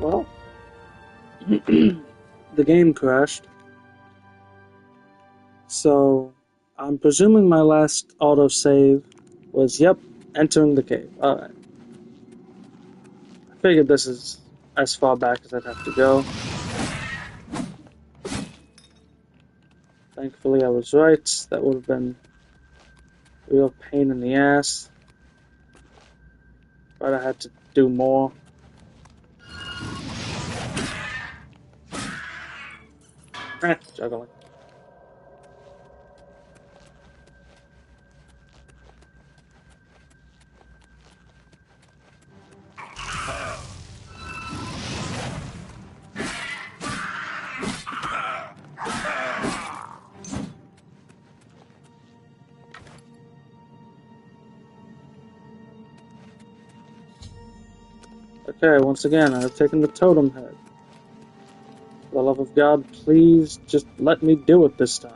Well, the game crashed, so I'm presuming my last autosave was, yep, entering the cave. Alright. I figured this is as far back as I'd have to go. Thankfully I was right. That would have been a real pain in the ass. But I had to do more. Juggling. Okay, once again, I've taken the totem head. For the love of God, please just let me do it this time.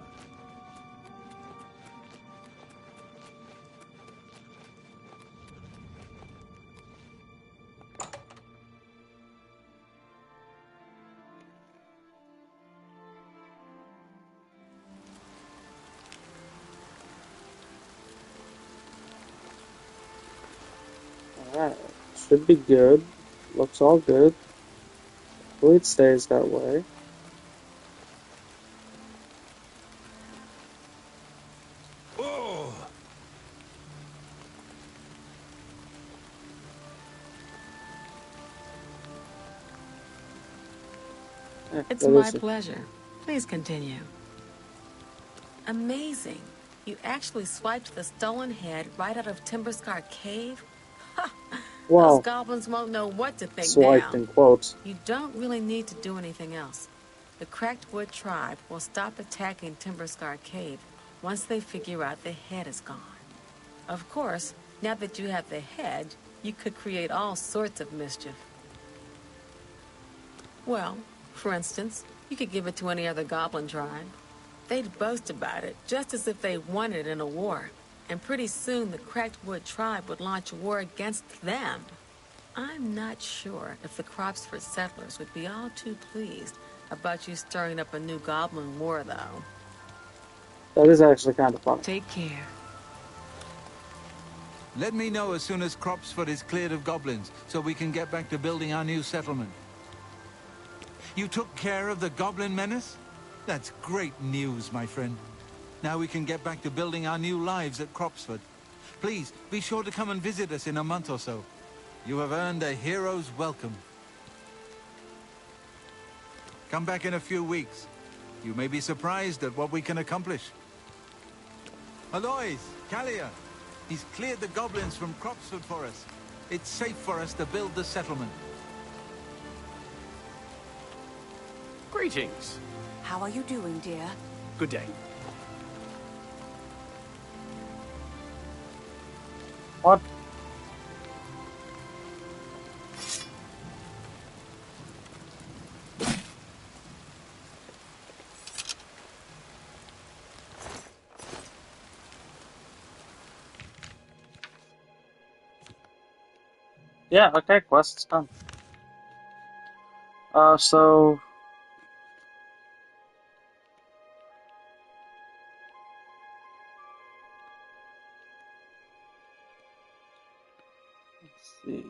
Alright, should be good. Looks all good. Hopefully it stays that way. It's my pleasure. Please continue. Amazing. You actually swiped the stolen head right out of Timberscar Cave? Ha! Wow. Those goblins won't know what to think Swiped now. in quotes. You don't really need to do anything else. The Cracked Wood tribe will stop attacking Timberscar Cave once they figure out the head is gone. Of course, now that you have the head, you could create all sorts of mischief. Well, for instance, you could give it to any other goblin tribe. They'd boast about it, just as if they won it in a war. And pretty soon the Cracked Wood tribe would launch a war against them. I'm not sure if the Cropsford settlers would be all too pleased about you stirring up a new goblin war, though. That is actually kind of funny. Take care. Let me know as soon as Cropsford is cleared of goblins, so we can get back to building our new settlement. You took care of the goblin menace? That's great news, my friend. Now we can get back to building our new lives at Cropsford. Please, be sure to come and visit us in a month or so. You have earned a hero's welcome. Come back in a few weeks. You may be surprised at what we can accomplish. Alois, Callia, he's cleared the goblins from Cropsford for us. It's safe for us to build the settlement. Greetings. How are you doing, dear? Good day. What? Yeah, okay, quest's done. So... Let's see...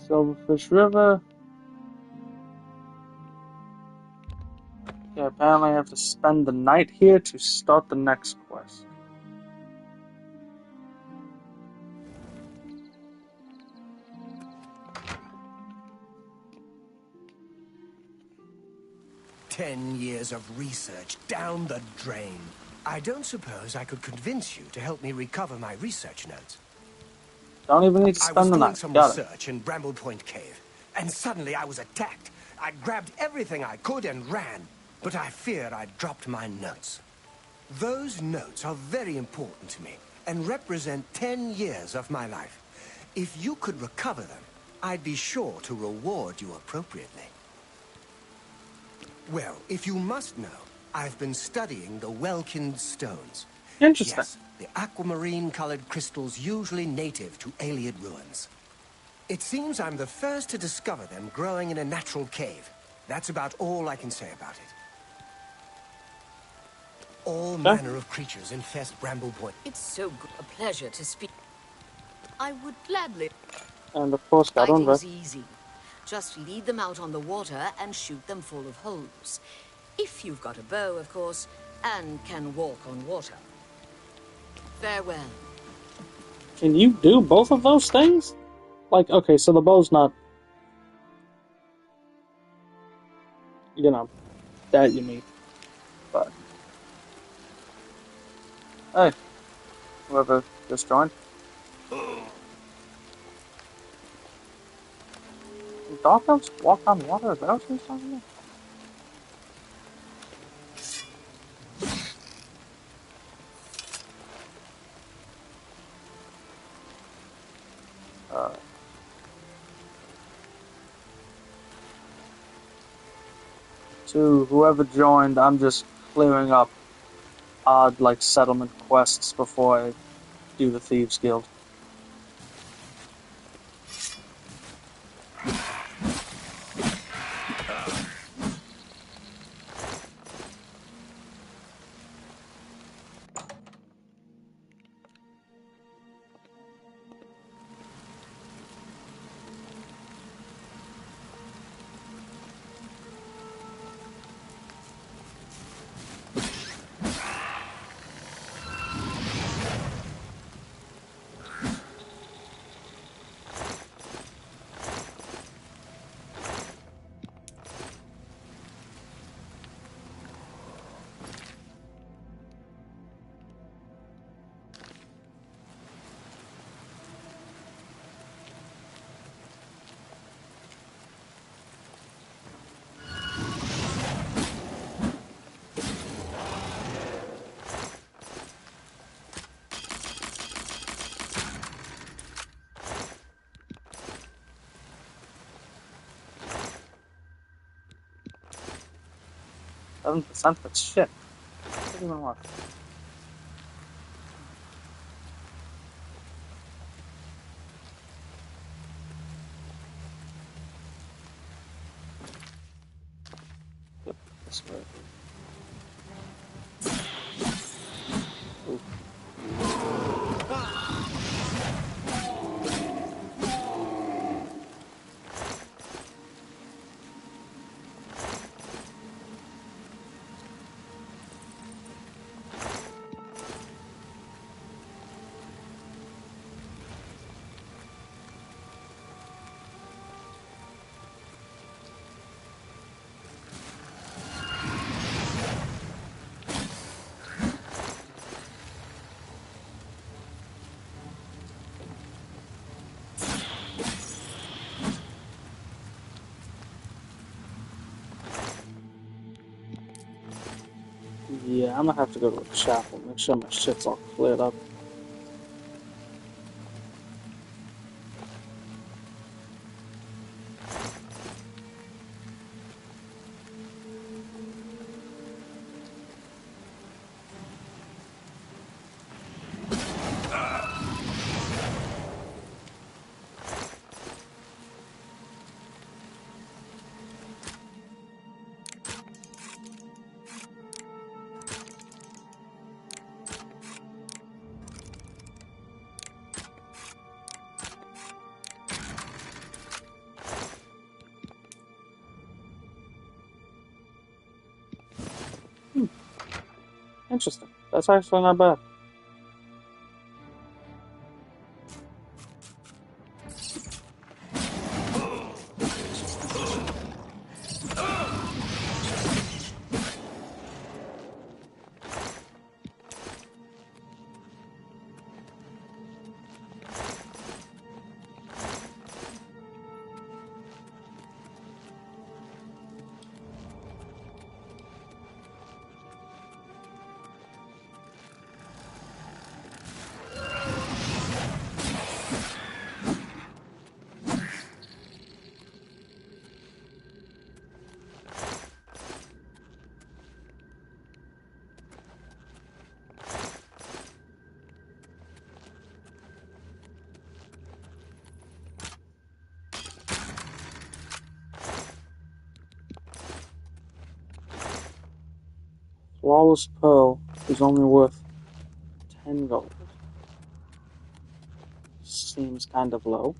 Silverfish River... Yeah, apparently I have to spend the night here to start the next quest. "10 years of research down the drain. I don't suppose I could convince you to help me recover my research notes." Don't even need to I was spend the doing night. some Got it. research in Bramble Point Cave, and suddenly I was attacked. I grabbed everything I could and ran, but I feared I'd dropped my notes. Those notes are very important to me and represent 10 years of my life. If you could recover them, I'd be sure to reward you appropriately. Well, if you must know, I've been studying the Welkin stones. Interesting. Yes, the aquamarine-colored crystals usually native to Ayleid ruins. It seems I'm the first to discover them growing in a natural cave. That's about all I can say about it. All Okay. manner of creatures infest Bramble Point. It's so a pleasure to speak. I would gladly. And of course, got on Fighting's easy. Just lead them out on the water and shoot them full of holes. If you've got a bow, of course, and can walk on water. Farewell. Can you do both of those things? Like, okay, so the bow's not, you know, that unique, but hey, whoever just joined. Dog elves walk on water? Is that what you're talking about? To whoever joined, I'm just clearing up odd, like, settlement quests before I do the Thieves Guild. $7%, but shit. What do you even want? Yep, this way. Ooh. Yeah, I'm gonna have to go to a chapel, make sure my shit's all cleared up. Interesting. That's actually not bad. Flawless pearl is only worth 10 gold. Seems kind of low.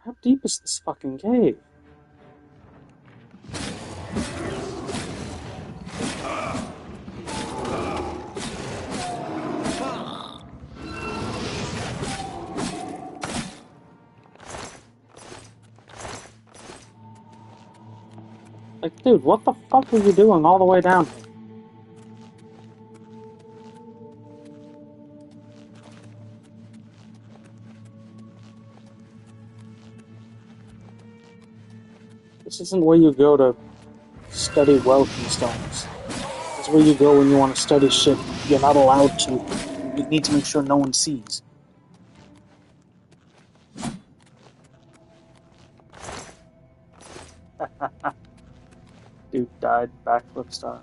How deep is this fucking cave? Like, dude, what the fuck were you doing all the way down here? This isn't where you go to study welcome stones. This is where you go when you want to study shit you're not allowed to. You need to make sure no one sees. Dude died, backflip star.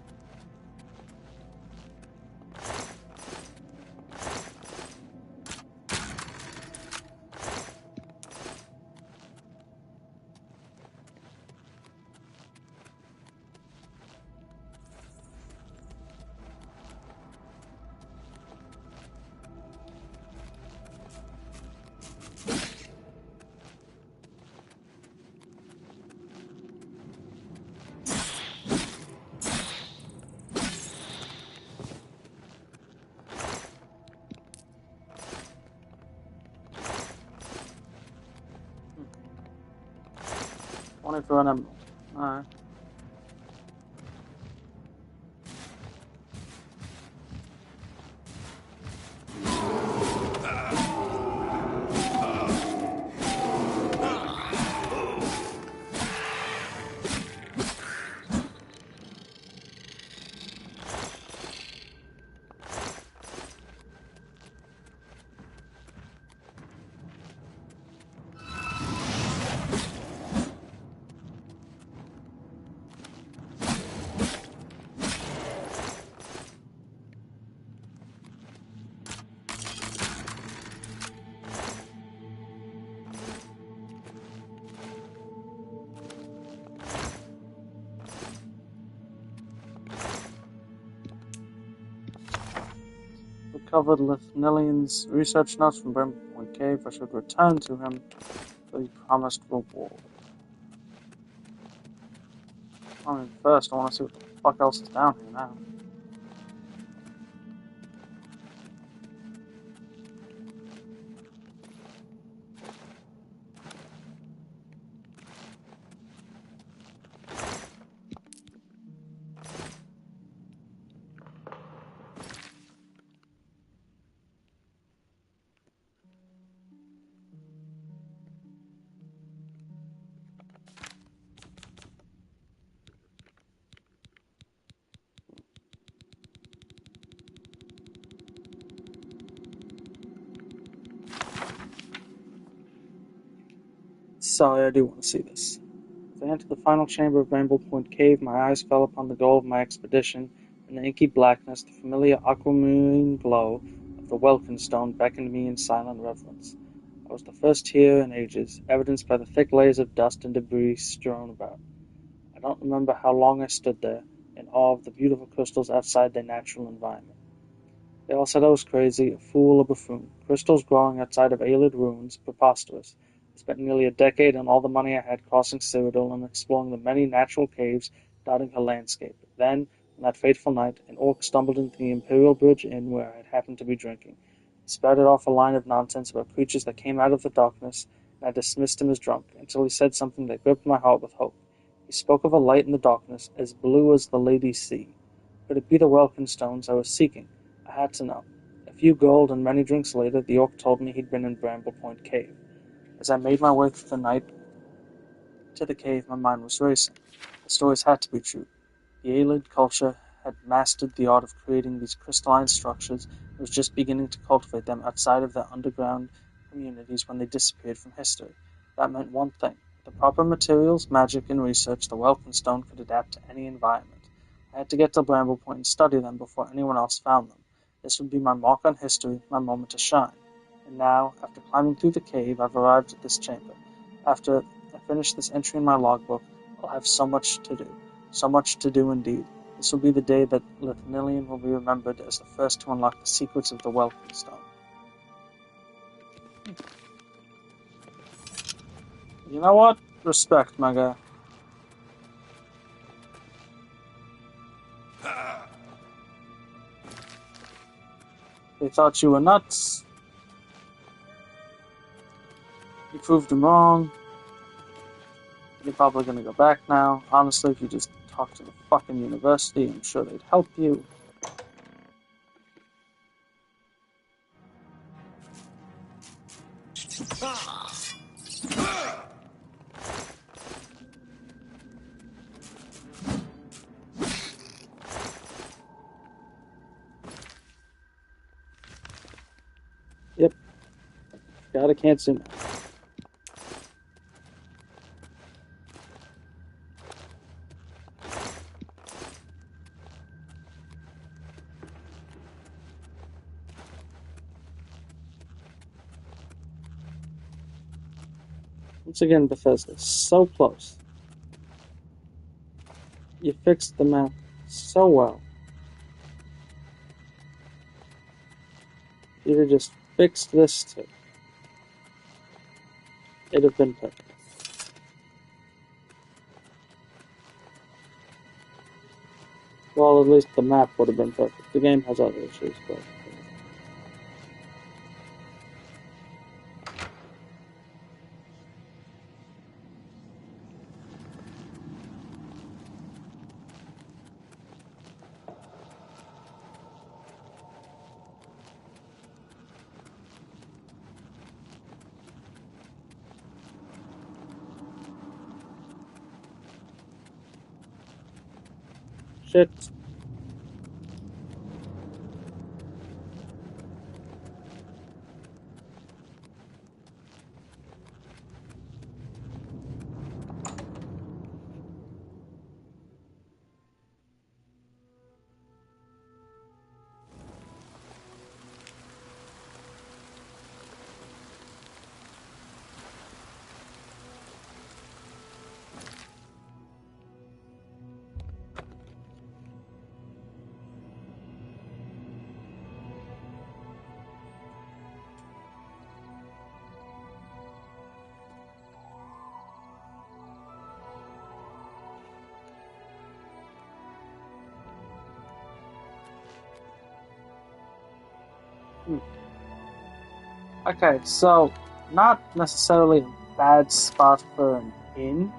Wanted for an emerald. Alright. Recovered Lithnilian's research notes from Brimble Point Cave. I should return to him for the promised reward. I mean, first I want to see what the fuck else is down here now. Sorry, I do want to see this. As I entered the final chamber of Bramble Point Cave, my eyes fell upon the goal of my expedition. In the inky blackness, the familiar aquamarine glow of the Welkin stone beckoned me in silent reverence. I was the first here in ages, evidenced by the thick layers of dust and debris strewn about. I don't remember how long I stood there, in awe of the beautiful crystals outside their natural environment. They all said I was crazy, a fool, a buffoon. Crystals growing outside of Aelid ruins, preposterous. I spent nearly a decade and all the money I had crossing Cyrodiil and exploring the many natural caves dotting her landscape. Then, on that fateful night, an orc stumbled into the Imperial Bridge Inn where I had happened to be drinking. He spouted off a line of nonsense about creatures that came out of the darkness, and I dismissed him as drunk, until he said something that gripped my heart with hope. He spoke of a light in the darkness, as blue as the Lady Sea. Could it be the Welkin stones I was seeking? I had to know. A few gold and many drinks later, the orc told me he'd been in Bramble Point Cave. As I made my way through the night, To the cave, my mind was racing. The stories had to be true. The Aelid culture had mastered the art of creating these crystalline structures and was just beginning to cultivate them outside of their underground communities when they disappeared from history. That meant one thing. With the proper materials, magic, and research, the Welkin Stone could adapt to any environment. I had to get to Bramble Point and study them before anyone else found them. This would be my mark on history, my moment to shine. And now, after climbing through the cave, I've arrived at this chamber. After I finish this entry in my logbook, I'll have so much to do. So much to do indeed. This will be the day that Lithnilian will be remembered as the first to unlock the secrets of the Welkin Stone. You know what? Respect, my guy. They thought you were nuts. You proved them wrong. You're probably gonna go back now. Honestly, if you just talk to the fucking university, I'm sure they'd help you. Yep. Gotta can't see now. Once again, Bethesda, so close. You fixed the map so well. You'd have just fixed this too. It'd have been perfect. Well, at least the map would have been perfect. The game has other issues, but... Shit. Okay, so not necessarily a bad spot for an inn,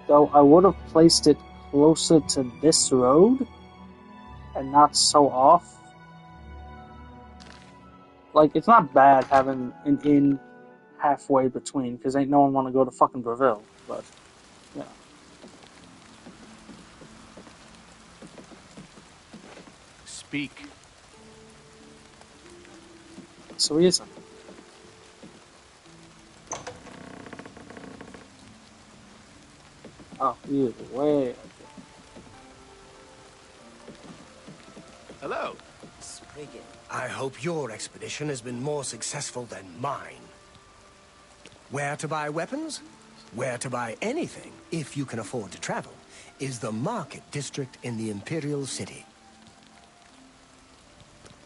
though I would have placed it closer to this road and not so off. Like, it's not bad having an inn halfway between, because ain't no one want to go to fucking Breville, but, you know. Speak. So he isn't. Oh, he is way up there. Hello. Spriggan. I hope your expedition has been more successful than mine. Where to buy weapons? Where to buy anything, if you can afford to travel, is the market district in the Imperial City.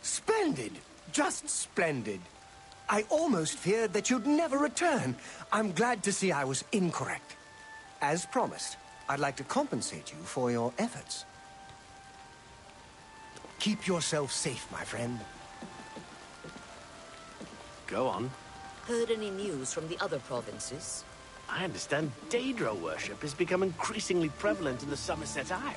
Splendid! Just splendid! I almost feared that you'd never return. I'm glad to see I was incorrect. As promised, I'd like to compensate you for your efforts. Keep yourself safe, my friend. Go on. Heard any news from the other provinces? I understand Daedra worship has become increasingly prevalent in the Somerset Isle.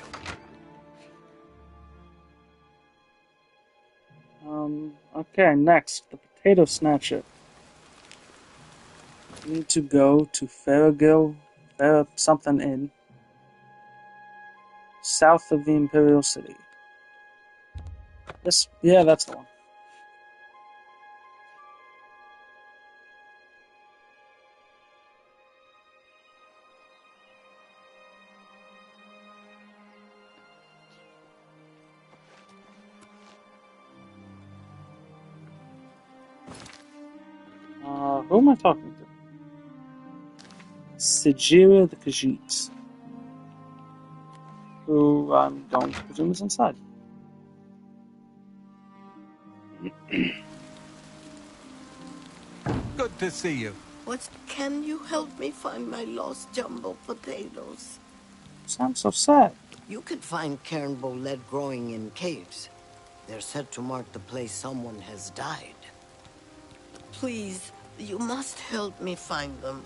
Okay, next, the Potato Snatcher. We need to go to Faragil there something in south of the Imperial City. This, yeah, that's the one. Who am I talking to? Sagira the Khajiit, who I'm going to presume is inside. Good to see you. Can you help me find my lost jumbo potatoes? Sounds so sad. You can find Cairnbow lead growing in caves. They're said to mark the place someone has died. Please, you must help me find them.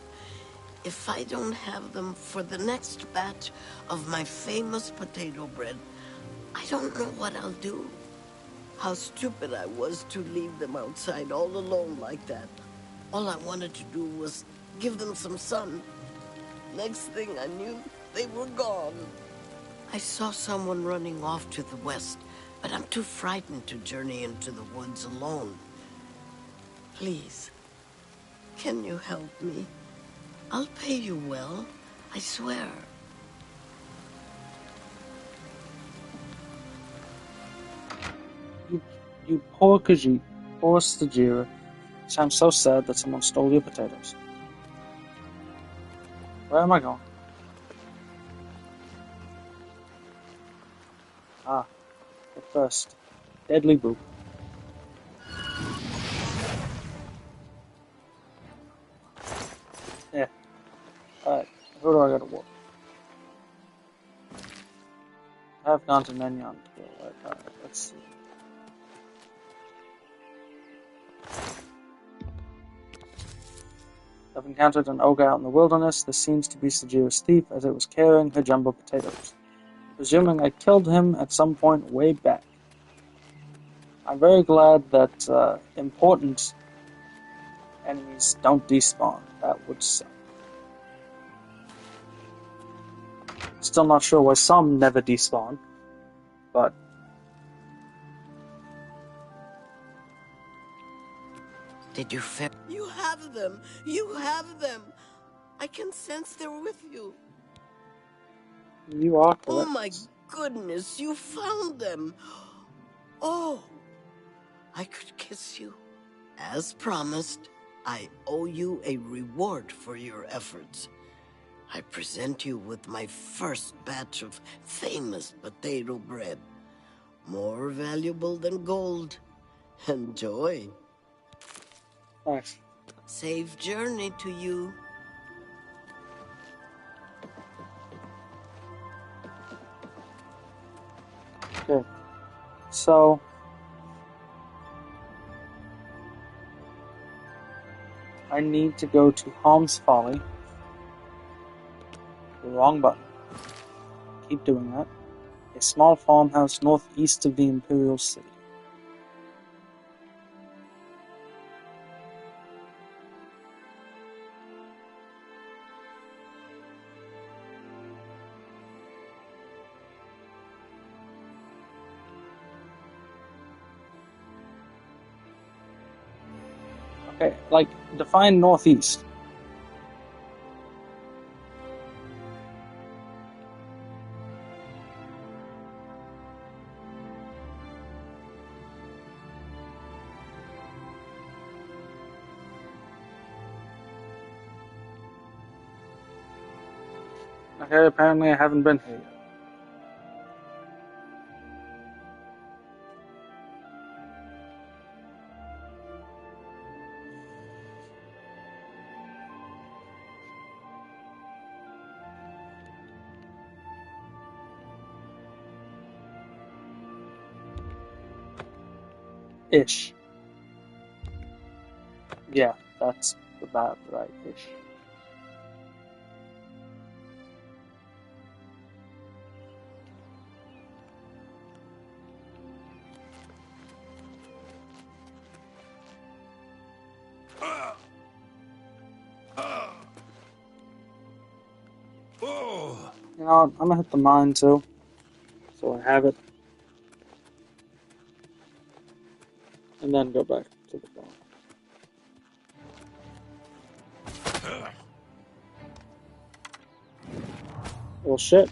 If I don't have them for the next batch of my famous potato bread, I don't know what I'll do. How stupid I was to leave them outside all alone like that. All I wanted to do was give them some sun. Next thing I knew, they were gone. I saw someone running off to the west, but I'm too frightened to journey into the woods alone. Please, can you help me? I'll pay you well, I swear. You poor Khajiit, poor Sagira. I'm so sad that someone stole your potatoes. Where am I going? Ah, but first, Deadly Boot. Yeah. Alright, who do I gotta walk? I've gone to Nenyon to go. Alright, let's see. I've encountered an ogre out in the wilderness. This seems to be Sagira's thief, as it was carrying her jumbo potatoes. Presuming I killed him at some point way back. I'm very glad that important enemies don't despawn. That would suck. Still not sure why some never despawn, but... Did you You have them! You have them! I can sense they're with you. You are correct. Oh my goodness, you found them! Oh, I could kiss you. As promised, I owe you a reward for your efforts. I present you with my first batch of famous potato bread. More valuable than gold. Enjoy. Thanks. Safe journey to you. Okay. So... I need to go to Holmes Folly. The wrong button. Keep doing that. A small farmhouse northeast of the Imperial City. Okay, like, define northeast. Okay, apparently I haven't been here yet. Ish. Yeah, that's about right, ish. You know what? I'm gonna hit the mine too. So I have it. And then go back to the farm. Well, shit.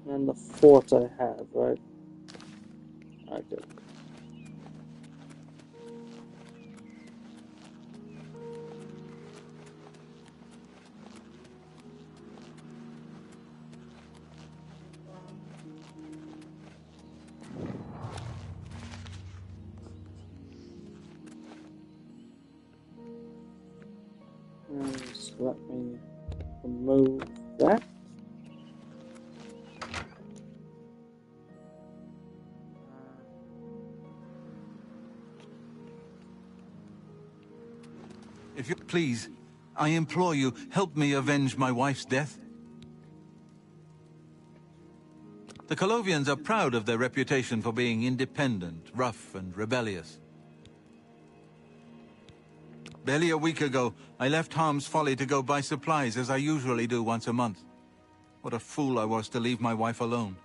And the fort I have, right? Alright, good. And just let me remove that. If you please, I implore you, help me avenge my wife's death. The Colovians are proud of their reputation for being independent, rough, and rebellious. Barely a week ago, I left Harm's Folly to go buy supplies as I usually do once a month. What a fool I was to leave my wife alone.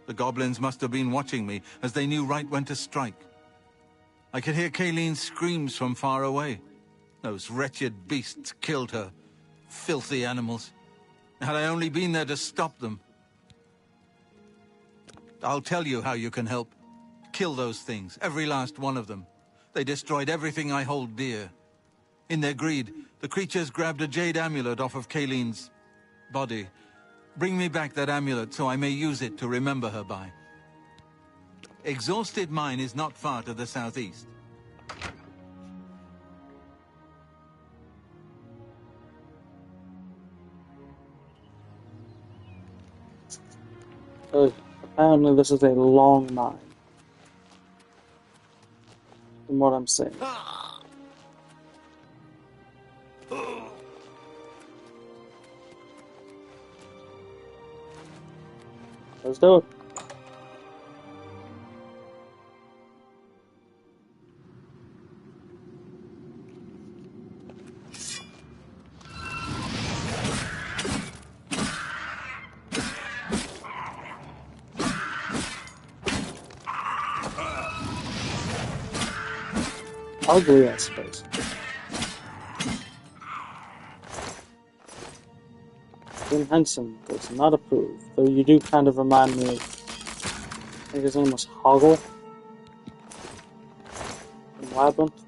The goblins must have been watching me, as they knew right when to strike. I could hear Kayleen's screams from far away. Those wretched beasts killed her. Filthy animals. Had I only been there to stop them. I'll tell you how you can help. Kill those things, every last one of them. They destroyed everything I hold dear. In their greed, the creatures grabbed a jade amulet off of Kayleen's body. Bring me back that amulet so I may use it to remember her by. Exhausted Mine is not far to the southeast. Apparently this is a long mine. From what I'm saying. Let's do it. Ugly, I suppose. Jim Henson does not approve, though you do kind of remind me of, I think his name was Hoggle in Labyrinth.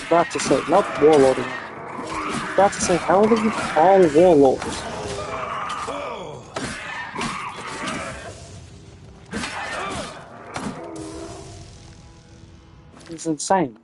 About to say, not warlording. About to say, how are you all warlords? It's insane.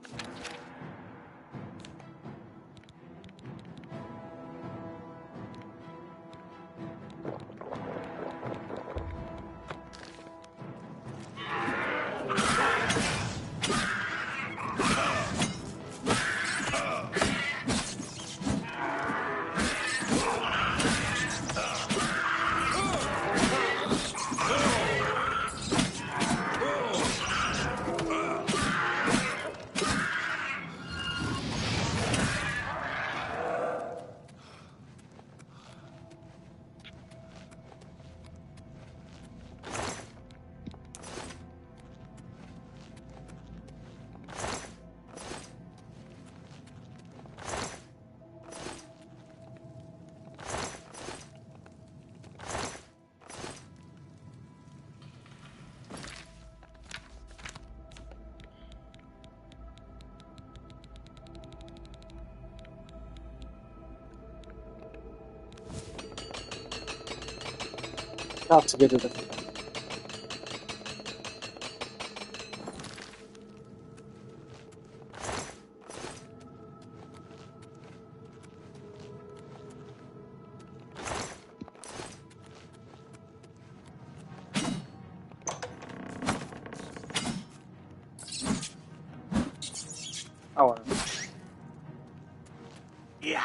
Got to get it. Oh, whatever. Yeah.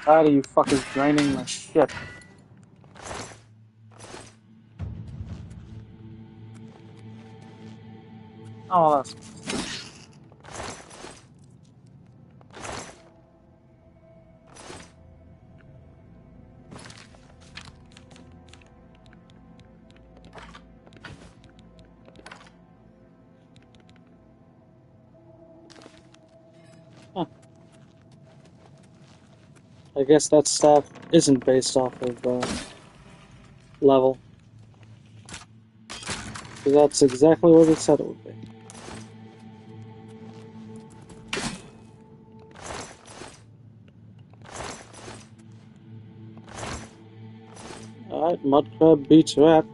Tired of you fuckers draining my shit. Oh, that's... Huh. I guess that stuff isn't based off of level. Because that's exactly what it said it would be. Alright, mud crab beats rat.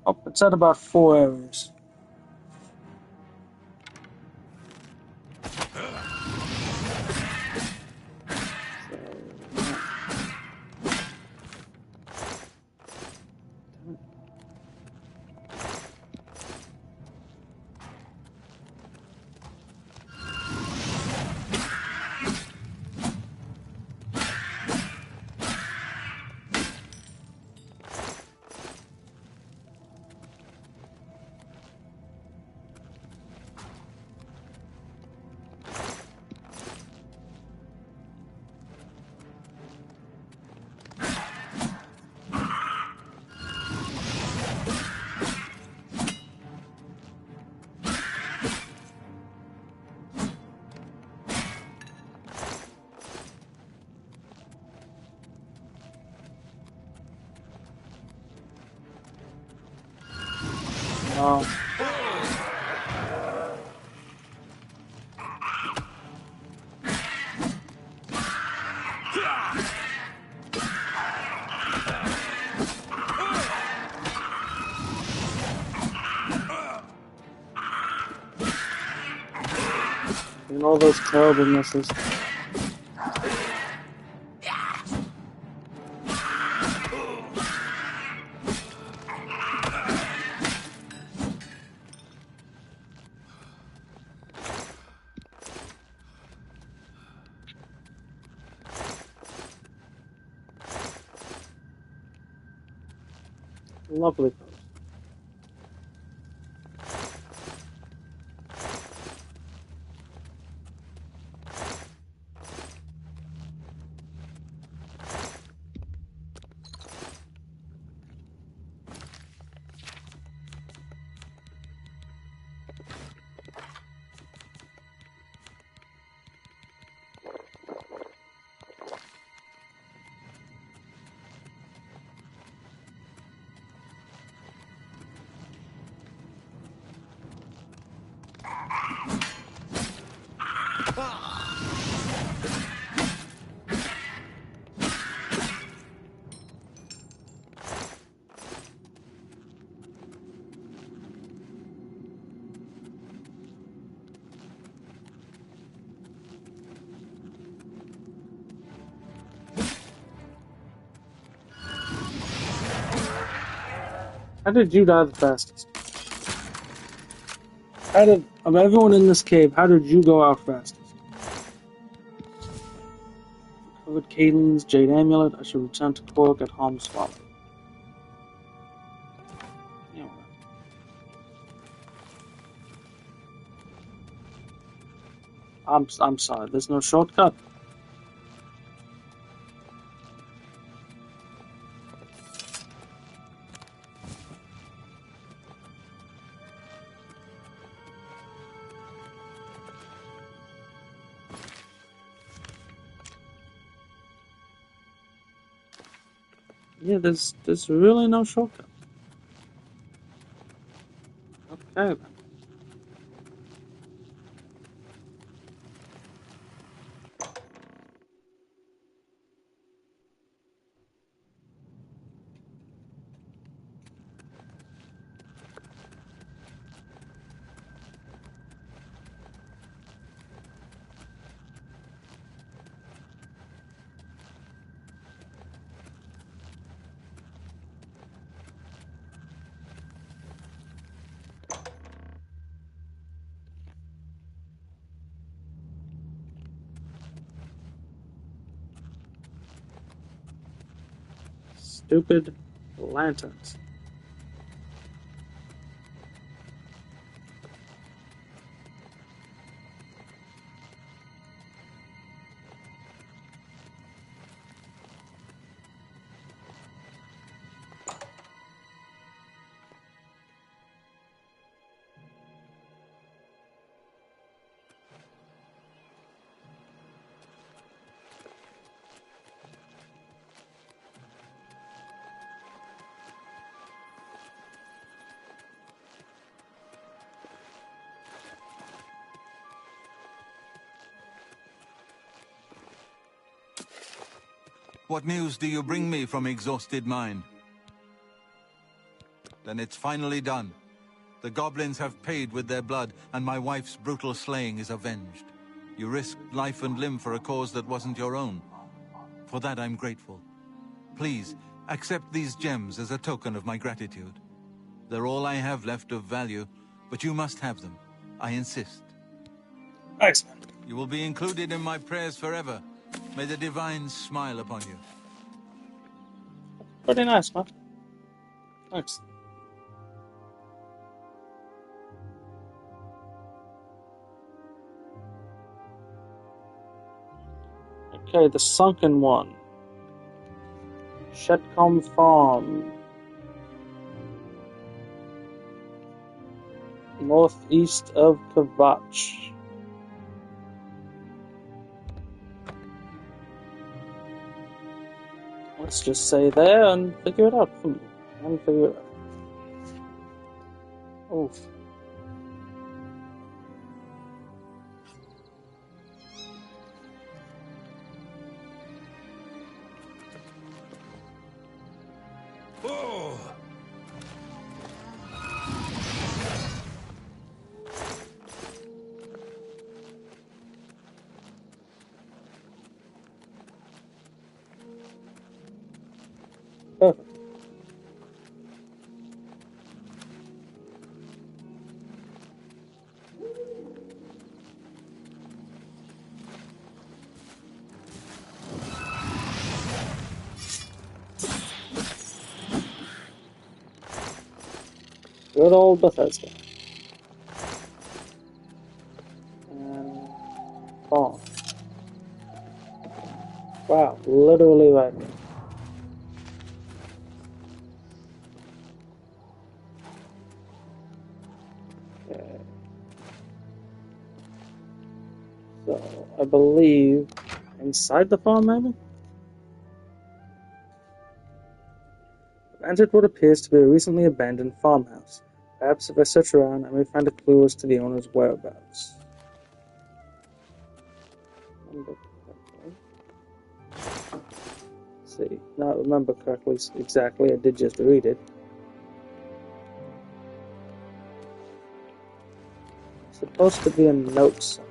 Oh, it's at about 4 hours. No. And all those terrible misses. Lovely pose. How did you die the fastest? How did, of everyone in this cave, how did you go out fastest? Recovered Kaylene's Jade Amulet. I should return to Cork at Holm Swallow. Yeah, right. I'm sorry, there's no shortcut. Yeah, there's really no shortcut. Okay then. Stupid lanterns. What news do you bring me from exhausted mine? Then it's finally done. The goblins have paid with their blood, and my wife's brutal slaying is avenged. You risked life and limb for a cause that wasn't your own. For that I'm grateful. Please, accept these gems as a token of my gratitude. They're all I have left of value, but you must have them. I insist. Thanks, man. You will be included in my prayers forever. May the divines smile upon you. Pretty nice, man. Thanks. Okay, the sunken one. Shetcombe Farm. Northeast of Kvatch. Let's just say there and figure it out. And figure it out. Oof. Perfect. Good old Bethesda. And bomb. Wow, literally right there. Okay. So, I believe inside the farm, maybe? I've entered what appears to be a recently abandoned farmhouse. Perhaps if I search around, I may find a clue as to the owner's whereabouts. See, not remember correctly exactly, I did just read it. It's supposed to be a note somewhere.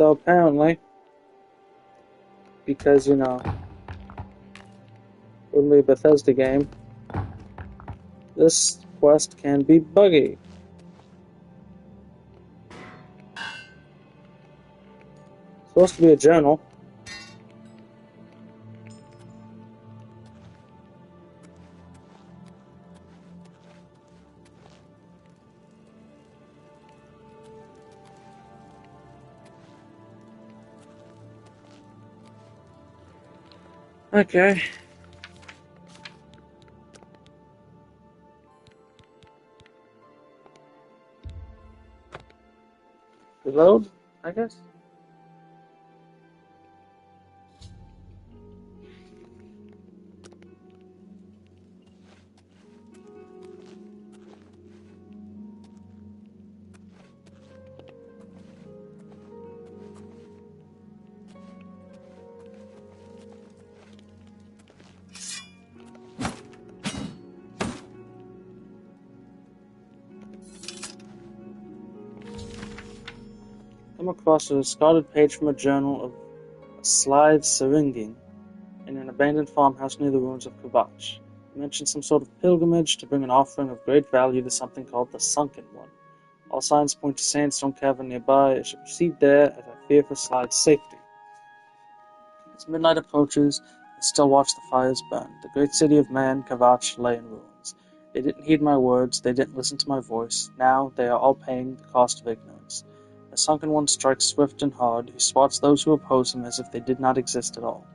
So apparently, because, you know, it wouldn't be a Bethesda game, this quest can be buggy. It's supposed to be a journal. Okay. Reload, I guess? Come across a discarded page from a journal of a Slide Syringing in an abandoned farmhouse near the ruins of Kavach. It mentions some sort of pilgrimage to bring an offering of great value to something called the Sunken One. All signs point to sandstone cavern nearby. I should proceed there as I fear for Slide's safety. As midnight approaches, I still watch the fires burn. The great city of man, Kavach, lay in ruins. They didn't heed my words, they didn't listen to my voice. Now they are all paying the cost of ignorance. The Sunken One strikes swift and hard. He swats those who oppose him as if they did not exist at all.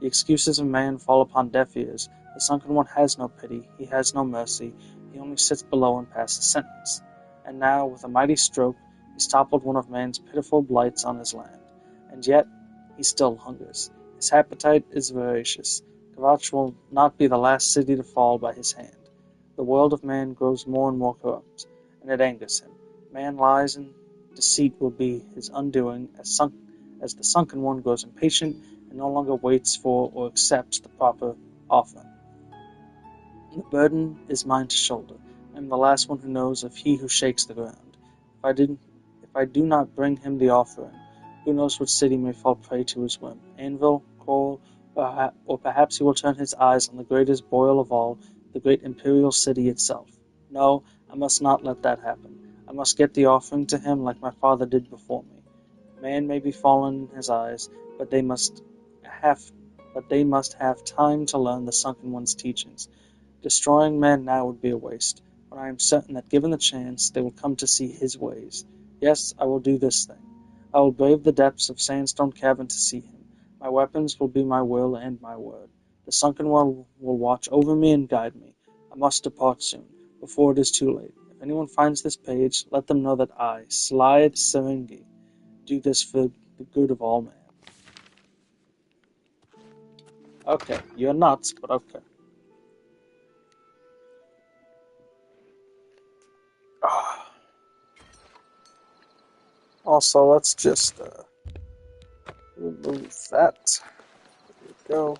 The excuses of man fall upon deaf ears. The Sunken One has no pity, he has no mercy, he only sits below and passes sentence. And now, with a mighty stroke, he's toppled one of man's pitiful blights on his land. And yet, he still hungers. His appetite is voracious. Kavach will not be the last city to fall by his hand. The world of man grows more and more corrupt, and it angers him. Man lies, and deceit will be his undoing as the Sunken One grows impatient and no longer waits for or accepts the proper offering. The burden is mine to shoulder. I am the last one who knows of he who shakes the ground. If I do not bring him the offering, who knows what city may fall prey to his whim? Anvil, coal, or perhaps he will turn his eyes on the greatest boil of all, the great imperial city itself. No, I must not let that happen. I must get the offering to him like my father did before me. Man may be fallen in his eyes, but they must have time to learn the Sunken One's teachings. Destroying men now would be a waste, but I am certain that given the chance, they will come to see his ways. Yes, I will do this thing. I will brave the depths of Sandstone Cavern to see him. My weapons will be my will and my word. The Sunken One will watch over me and guide me. I must depart soon, before it is too late. If anyone finds this page, let them know that I, Slide Syringi, do this for the good of all men. Okay, you're nuts, but okay. Also, let's just remove that. There we go.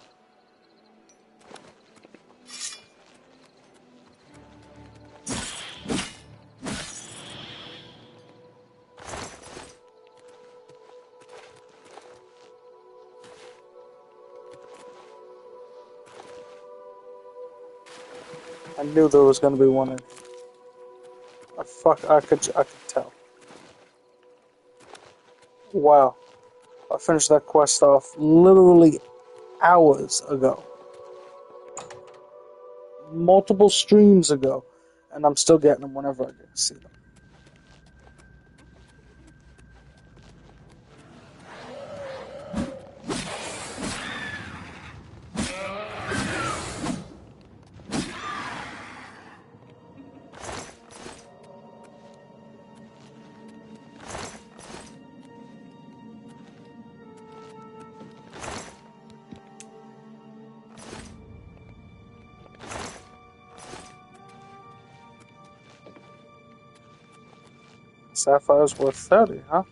I knew there was going to be one in. I could tell. Wow. I finished that quest off literally hours ago. Multiple streams ago. And I'm still getting them whenever I get to see them. Sapphire's worth 30, huh?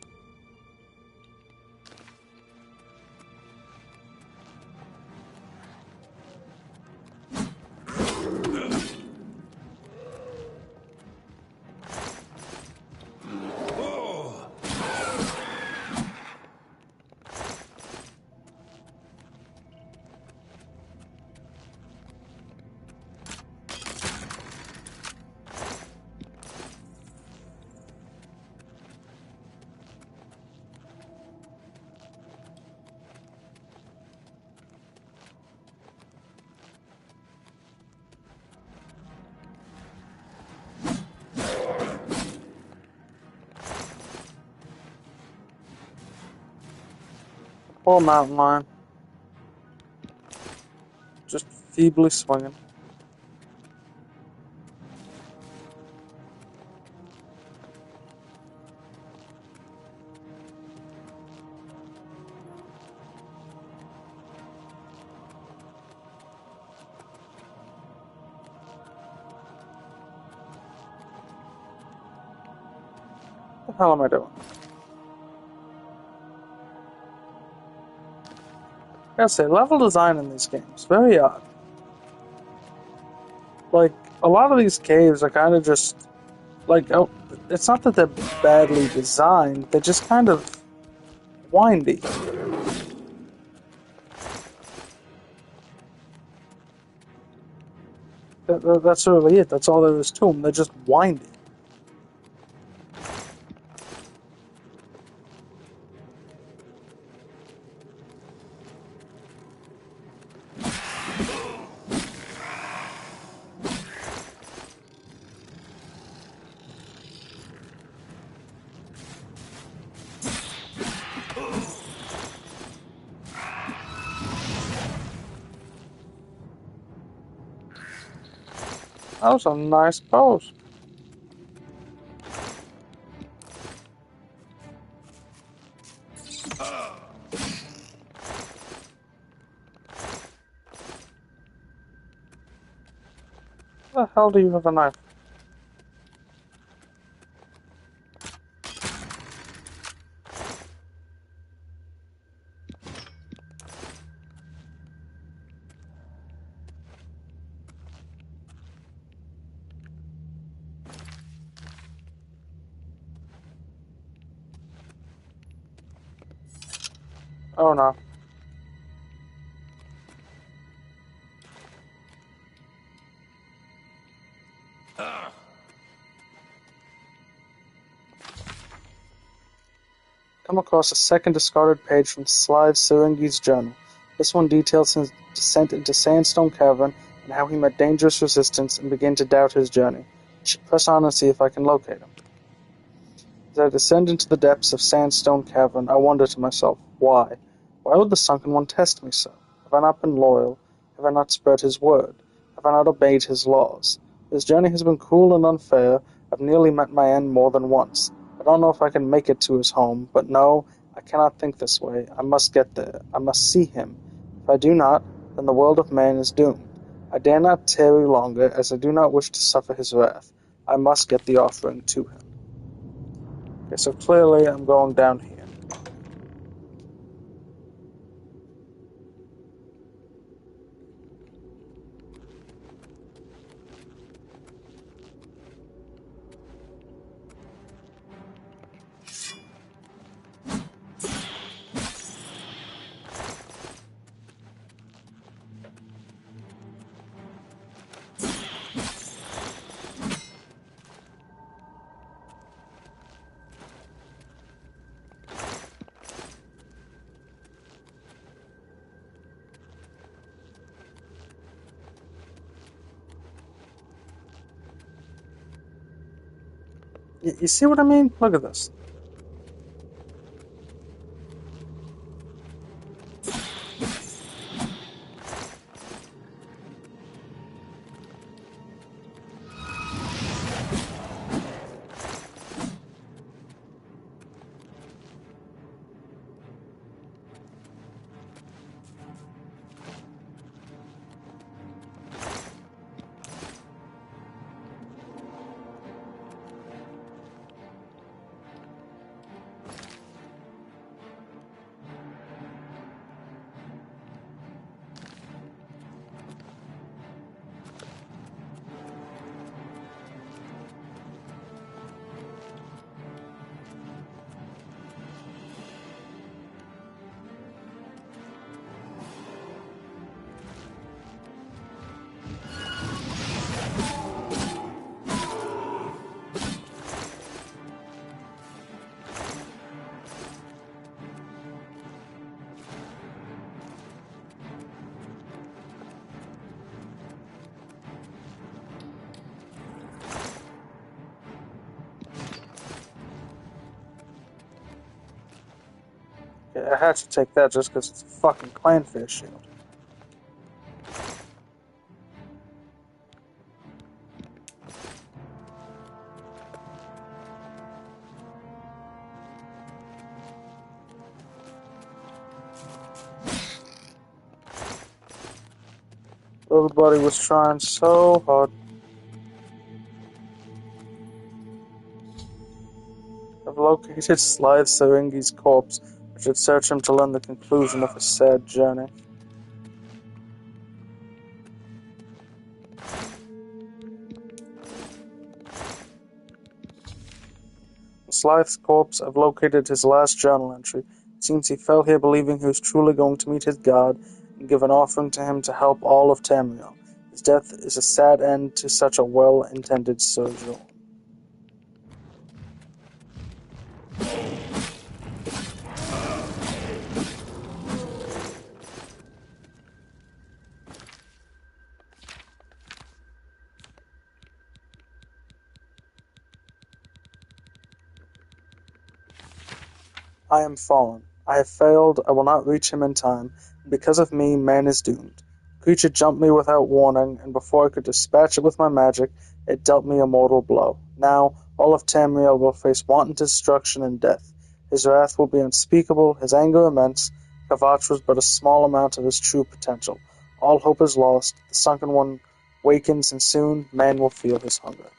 Poor mountain lion. Just feebly swinging. What the hell am I doing? I gotta say, level design in these games, very odd. Like, a lot of these caves are kind of just, like, oh, it's not that they're badly designed, they're just kind of windy. That's really it, that's all there is to them, they're just windy. That was a nice pose. How the hell do you have a knife? Oh no. Come across a second discarded page from Slive Serengi's journal. This one details his descent into Sandstone Cavern and how he met dangerous resistance and began to doubt his journey. I should press on and see if I can locate him. As I descend into the depths of Sandstone Cavern, I wonder to myself, why? Why would the Sunken One test me so? Have I not been loyal? Have I not spread his word? Have I not obeyed his laws? His journey has been cruel and unfair. I've nearly met my end more than once. I don't know if I can make it to his home, but no, I cannot think this way. I must get there. I must see him. If I do not, then the world of man is doomed. I dare not tarry longer, as I do not wish to suffer his wrath. I must get the offering to him. Okay, so clearly I'm going down here. You see what I mean? Look at this. Okay, I had to take that just because it's a fucking clanfish shield. Everybody was trying so hard. I've located Slythe Syringe's corpse. I should search him to learn the conclusion of his sad journey. Slythe's corpse, I've located his last journal entry. It seems he fell here believing he was truly going to meet his god and give an offering to him to help all of Tamriel. His death is a sad end to such a well-intended sojourn. I am fallen. I have failed. I will not reach him in time. Because of me, man is doomed. The creature jumped me without warning, and before I could dispatch it with my magic, it dealt me a mortal blow. Now, all of Tamriel will face wanton destruction and death. His wrath will be unspeakable, his anger immense. Kvatch was but a small amount of his true potential. All hope is lost. The sunken one wakens, and soon man will feel his hunger.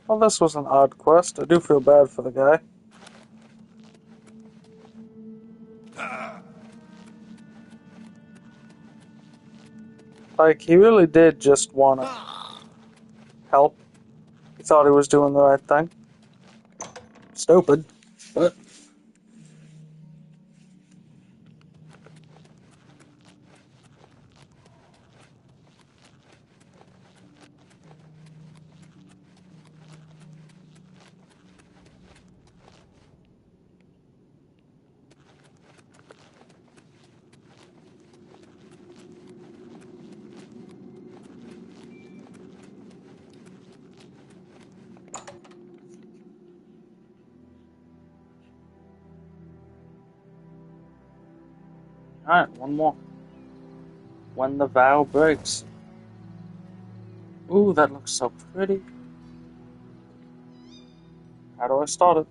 Well, this was an odd quest. I do feel bad for the guy. Like, he really did just want to help. He thought he was doing the right thing. Stupid, but... Alright, one more. When the vow breaks. Ooh, that looks so pretty. How do I start it?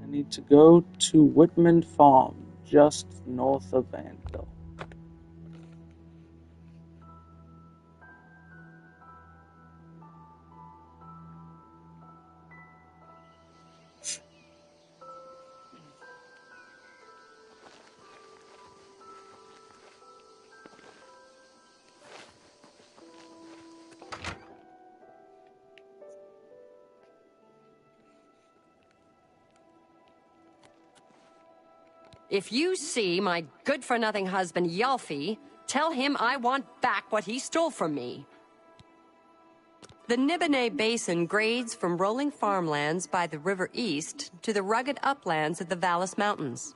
I need to go to Whitman Farm, just north of Vanville. If you see my good-for-nothing husband, Yalfi, tell him I want back what he stole from me. The Nibonay Basin grades from rolling farmlands by the river east to the rugged uplands of the Vallis Mountains.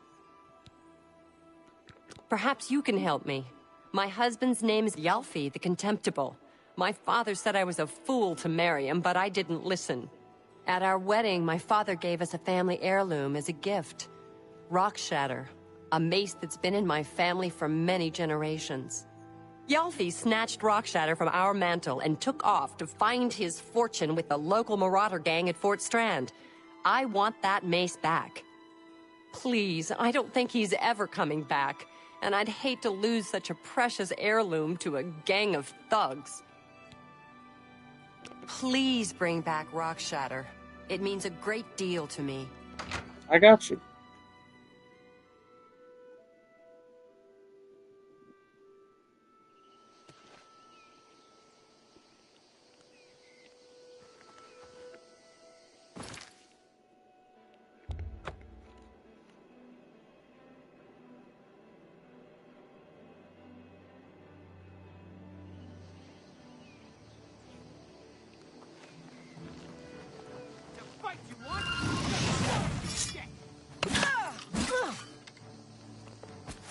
Perhaps you can help me. My husband's name is Yalfi the Contemptible. My father said I was a fool to marry him, but I didn't listen. At our wedding, my father gave us a family heirloom as a gift. Rock Shatter, a mace that's been in my family for many generations. Yalfi snatched Rock Shatter from our mantle and took off to find his fortune with the local marauder gang at Fort Strand. I want that mace back. Please, I don't think he's ever coming back, and I'd hate to lose such a precious heirloom to a gang of thugs. Please bring back Rock Shatter. It means a great deal to me. I got you.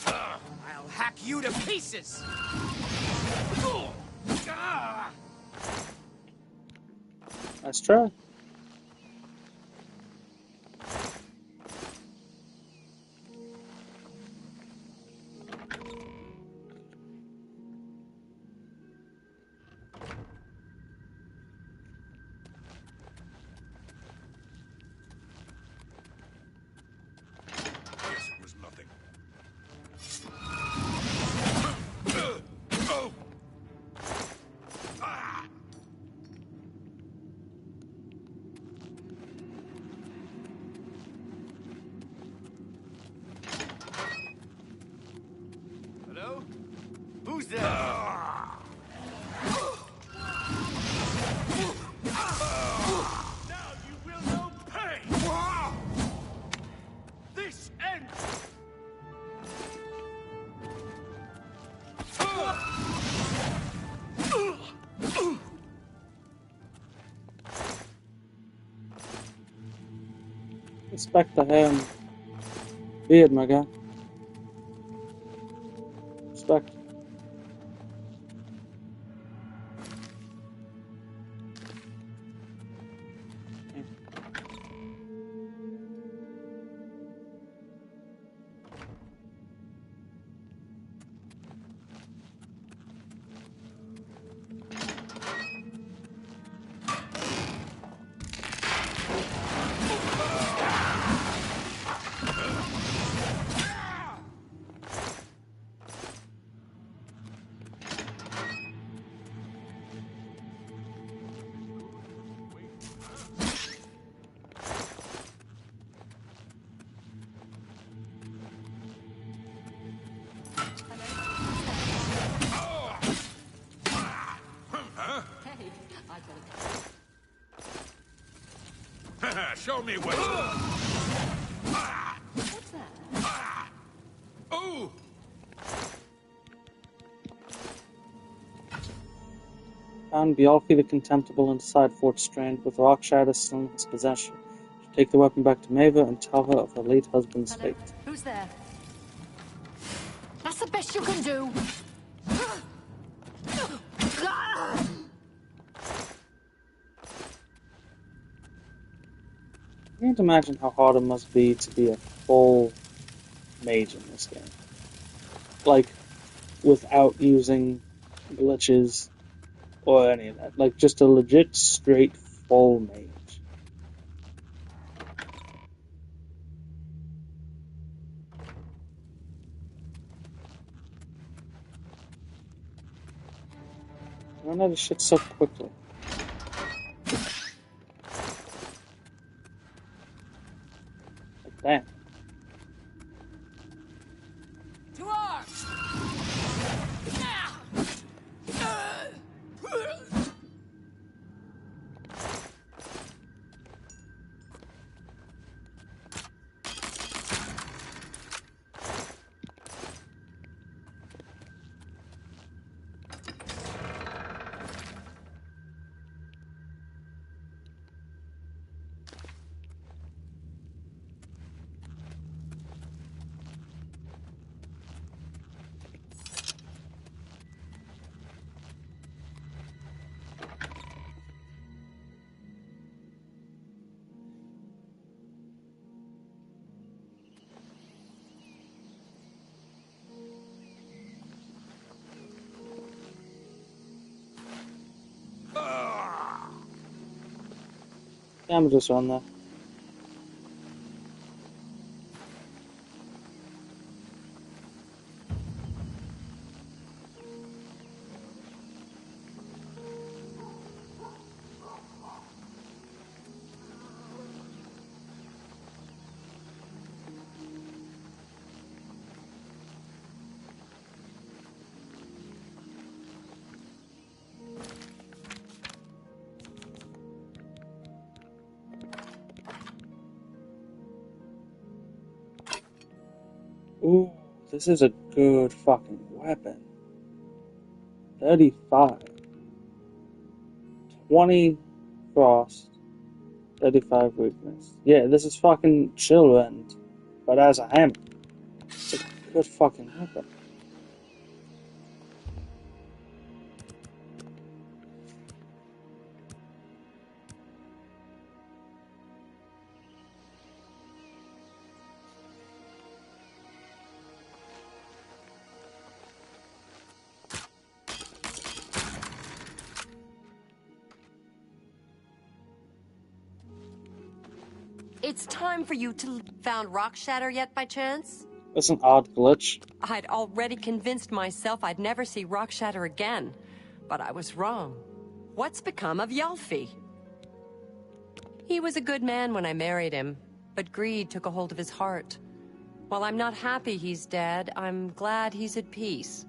I'll hack you to pieces! Nice try. Guess it was nothing. Hello? Who's there? Now you will know pain! This ends! Respect the hair and beard, my guy. Respect. Show me what. What's that? Ooh! Found Bjolfi the Contemptible inside Fort Strand with Rock Shatter still in his possession. Should take the weapon back to Maeva and tell her of her late husband's fate. Who's there? That's the best you can do. I can't imagine how hard it must be to be a full mage in this game. Like, without using glitches or any of that. Like, just a legit, straight, full mage. I run out of shit so quickly. Like that. To arms! I'm just run there. Ooh, this is a good fucking weapon. 35. 20 frost. 35 weakness. Yeah, this is fucking chill end, but as a hammer. It's a good fucking weapon. It's time for you to found rock shatter yet by chance? That's an odd glitch. I'd already convinced myself I'd never see rock shatter again, but I was wrong. What's become of Yalfi? He was a good man when I married him, but greed took a hold of his heart. While I'm not happy he's dead, I'm glad he's at peace.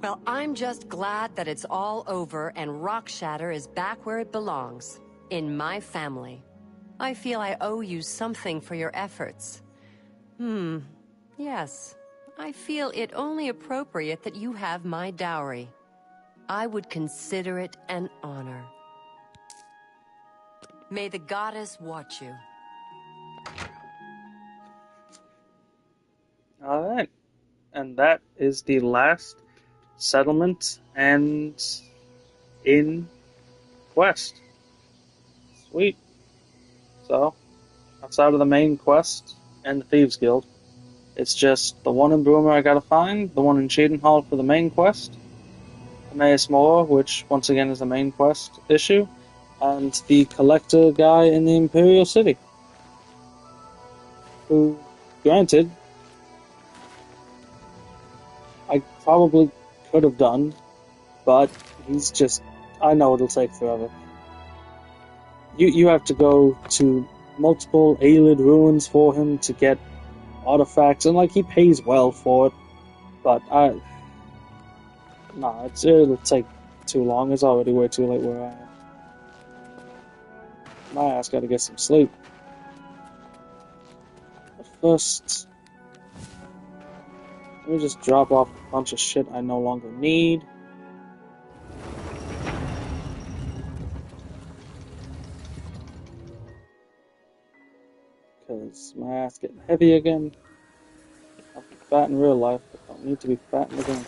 Well, I'm just glad that it's all over and rock shatter is back where it belongs, in my family. I feel I owe you something for your efforts. Yes. I feel it only appropriate that you have my dowry. I would consider it an honor. May the goddess watch you. Alright. And that is the last settlement and in quest. Sweet. So, outside of the main quest and the Thieves Guild, it's just the one in Broomer I gotta find, the one in Cheadenhall for the main quest, Emmaus Mora, which once again is the main quest issue, and the collector guy in the Imperial City. Who, granted, I probably could have done, but he's just, I know it'll take forever. You have to go to multiple Aelid ruins for him to get artifacts, and like he pays well for it, but it'll take too long. It's already way too late where I am. My ass gotta get some sleep. But first, let me just drop off a bunch of shit I no longer need. Because my ass getting heavy again. I'll be fat in real life, but don't need to be fat in the game.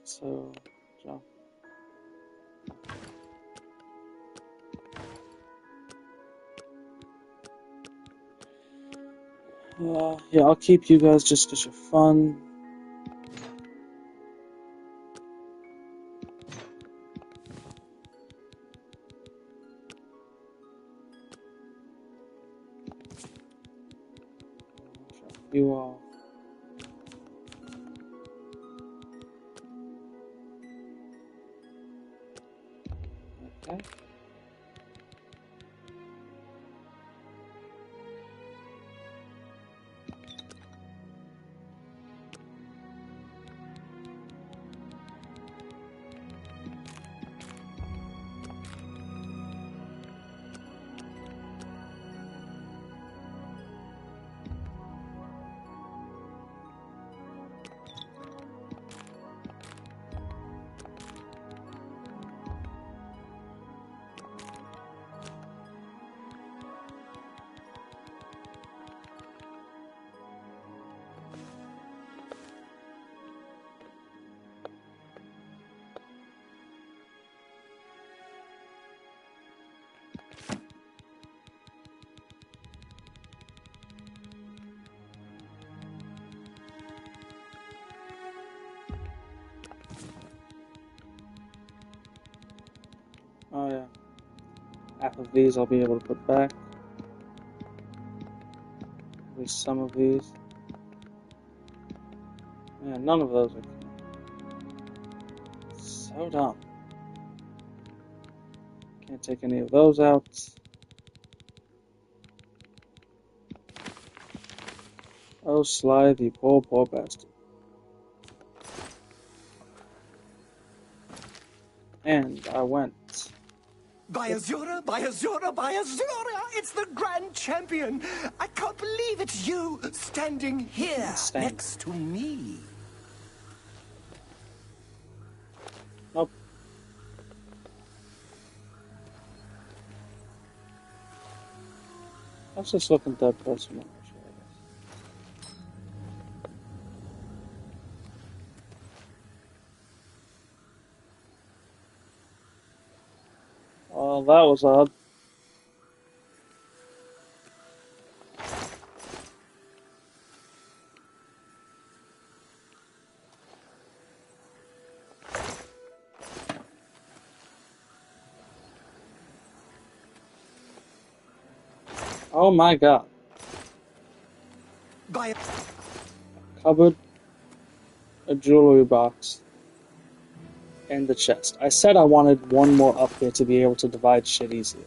So, jump. Yeah, I'll keep you guys just because you're fun. Drop you off. Okay. Half of these I'll be able to put back. At least some of these. Man, none of those are so dumb. Can't take any of those out. Oh, Sly, the poor, poor bastard. And I went. By Azura, by Azura, by Azura! It's the Grand Champion! I can't believe it's you standing here next to me. Nope. Let's just look at that person. Oh, that was odd. Oh my god. By Cupboard, a jewelry box, and the chest. I said I wanted one more up here to be able to divide shit easier.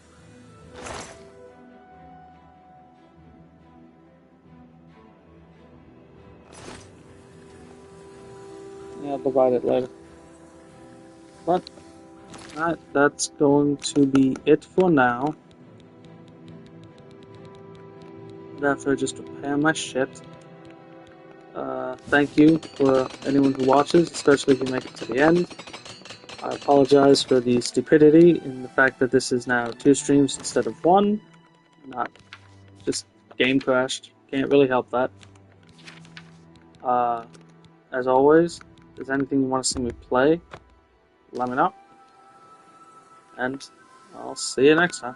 Yeah, I'll divide it later. But that's going to be it for now. After I just repair my shit. Thank you for anyone who watches, especially if you make it to the end. I apologize for the stupidity in the fact that this is now 2 streams instead of 1. Not just game crashed. Can't really help that. As always, if there's anything you want to see me play, let me know. And I'll see you next time.